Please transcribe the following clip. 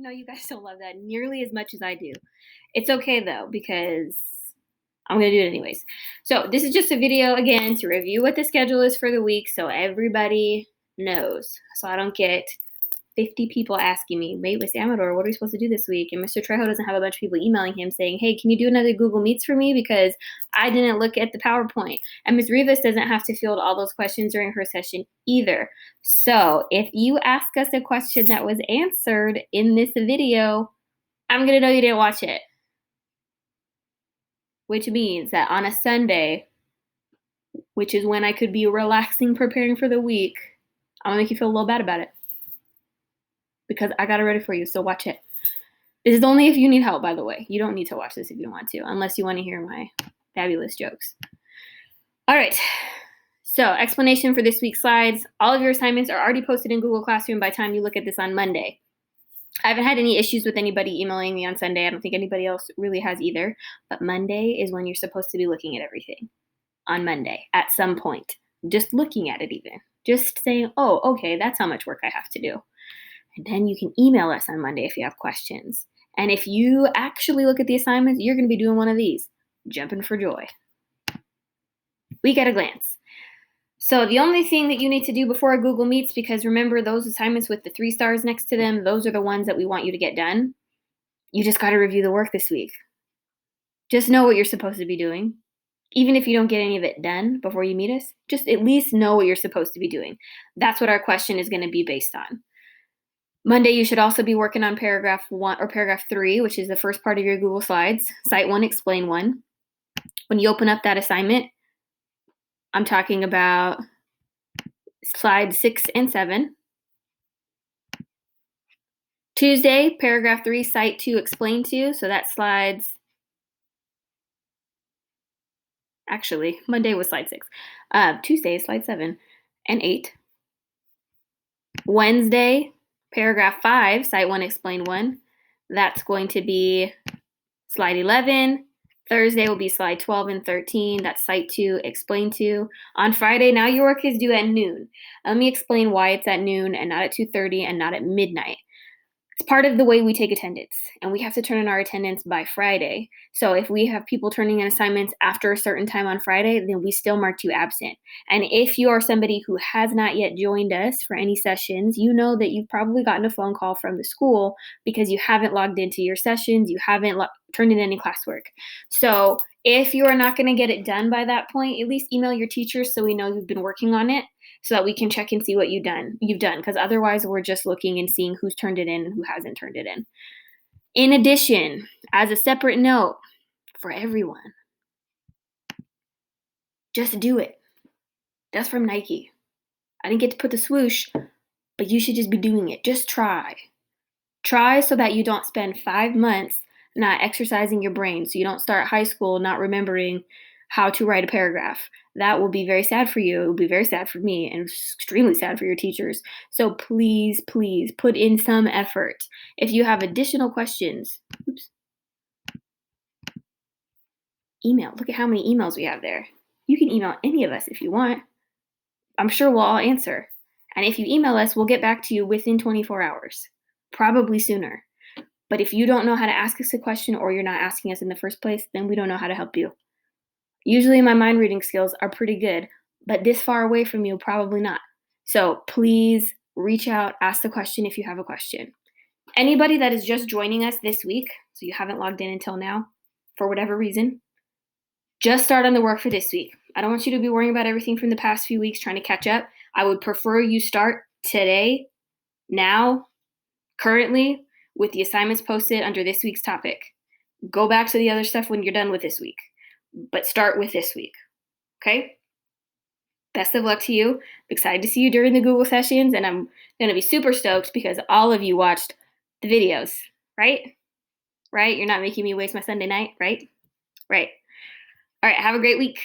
I know you guys don't love that nearly as much as I do. It's okay though, because I'm gonna do it anyways. So this is just a video again to review what the schedule is for the week so everybody knows. So I don't get 50 people asking me, wait, Miss Amador, what are we supposed to do this week? And Mr. Trejo doesn't have a bunch of people emailing him saying, hey, can you do another Google Meets for me? Because I didn't look at the PowerPoint. And Ms. Rivas doesn't have to field all those questions during her session either. So if you ask us a question that was answered in this video, I'm going to know you didn't watch it. Which means that on a Sunday, which is when I could be relaxing preparing for the week, I'm going to make you feel a little bad about it. Because I got it ready for you, so watch it. This is only if you need help, by the way. You don't need to watch this if you don't want to, unless you want to hear my fabulous jokes. All right, so explanation for this week's slides. All of your assignments are already posted in Google Classroom by the time you look at this on Monday. I haven't had any issues with anybody emailing me on Sunday. I don't think anybody else really has either. But Monday is when you're supposed to be looking at everything. On Monday, at some point. Just looking at it even. Just saying, oh, okay, that's how much work I have to do. And then you can email us on Monday if you have questions. And if you actually look at the assignments, you're going to be doing one of these, jumping for joy. Week at a glance. So the only thing that you need to do before a Google Meets, because remember those assignments with the 3 stars next to them, those are the ones that we want you to get done. You just got to review the work this week. Just know what you're supposed to be doing. Even if you don't get any of it done before you meet us, just at least know what you're supposed to be doing. That's what our question is going to be based on. Monday, you should also be working on paragraph 1 or paragraph 3, which is the first part of your Google Slides, Cite 1, Explain 1. When you open up that assignment, I'm talking about slides 6 and 7. Tuesday, paragraph 3, Cite 2, Explain 2. So that's slides. Actually, Monday was slide 6. Tuesday is slide 7 and 8. Wednesday, paragraph 5, Cite 1, Explain 1. That's going to be slide 11. Thursday will be slide 12 and 13. That's Cite 2, Explain 2. On Friday, now your work is due at noon. Let me explain why it's at noon and not at 2:30 and not at midnight. It's part of the way we take attendance, and we have to turn in our attendance by Friday. So if we have people turning in assignments after a certain time on Friday, then we still mark you absent. And if you are somebody who has not yet joined us for any sessions, you know that you've probably gotten a phone call from the school because you haven't logged into your sessions, you haven't turned in any classwork. So if you are not going to get it done by that point, at least email your teachers so we know you've been working on it, so that we can check and see what you've done, because otherwise we're just looking and seeing who's turned it in and who hasn't turned it in. In addition, as a separate note for everyone, just do it. That's from Nike. I didn't get to put the swoosh, but you should just be doing it. Just try. Try so that you don't spend 5 months not exercising your brain, so you don't start high school not remembering how to write a paragraph. That will be very sad for you. It will be very sad for me and extremely sad for your teachers. So please, please put in some effort. If you have additional questions, email. Look at how many emails we have there. You can email any of us if you want. I'm sure we'll all answer. And if you email us, we'll get back to you within 24 hours, probably sooner. But if you don't know how to ask us a question or you're not asking us in the first place, then we don't know how to help you. Usually my mind reading skills are pretty good, but this far away from you, probably not. So please reach out, ask the question if you have a question. Anybody that is just joining us this week, so you haven't logged in until now, for whatever reason, just start on the work for this week. I don't want you to be worrying about everything from the past few weeks trying to catch up. I would prefer you start today, now, currently, with the assignments posted under this week's topic. Go back to the other stuff when you're done with this week. But start with this week, okay? Best of luck to you. I'm excited to see you during the Google sessions, and I'm going to be super stoked because all of you watched the videos, right? Right? You're not making me waste my Sunday night, right? Right. All right, have a great week.